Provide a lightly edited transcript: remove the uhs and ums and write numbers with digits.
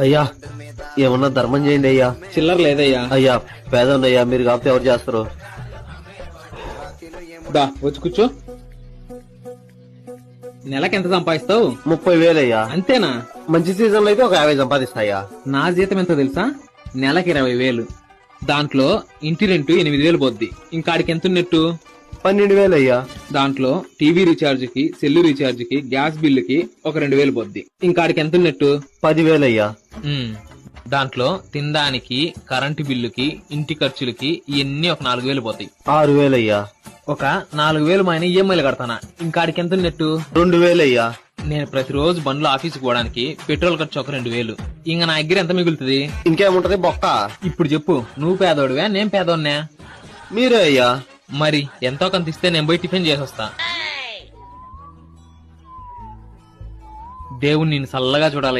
అయ్యా ఏమన్నా ధర్మం చేయండి అయ్యా. చిల్లర లేదయ్యా. అయ్యా పేదన్నయ్యా, మీరు కాకపోతే ఎవరు చేస్తారు? దా వచ్చి కూర్చో. నెలకి ఎంత సంపాదిస్తావు? 30,000 అయ్యా. అంతేనా? మంచి సీజన్ లో అయితే ఒక 50 సంపాదిస్తాయా. నా జీతం ఎంతో తెలుసా? నెలకి 20,000. దాంట్లో ఇంటి రెంట్ 8,000 పోద్ది. ఇంకాడికి ఎంత ఉన్నట్టు? 12,000 అయ్యా. దాంట్లో టీవీ రీఛార్జ్ కి, సెల్లు రీఛార్జ్ కి, గ్యాస్ బిల్లుకి ఒక 2,000 పోద్ది. ఇంకాడికి ఎంత ఉన్నట్టు? 10,000 అయ్యా. దాంట్లో తినడానికి, కరెంటు బిల్లుకి, ఇంటి ఖర్చులకి ఇవన్నీ ఒక 4,000 పోతాయి. 6,000 అయ్యా. ఒక 4,000 మైన ఈఎంఐలు కడతానా. ఇంకాడికి ఎంత ఉన్నట్టు? 2,000 అయ్యా. నేను ప్రతిరోజు బండ్లో ఆఫీస్కి పోవడానికి పెట్రోల్ ఖర్చు ఒక 2,000. ఇంక నా దగ్గర ఎంత మిగులుతుంది? ఇంకేముంటది బొక్క. ఇప్పుడు చెప్పు, నువ్వు పేదోడివా నేను పేదోడినా? మీరే అయ్యా. మరి ఎంతో కొంత ఇస్తే నేను పోయి టిఫిన్ చేసొస్తా. దేవుణ్ణి నిన్ను చల్లగా చూడాలి.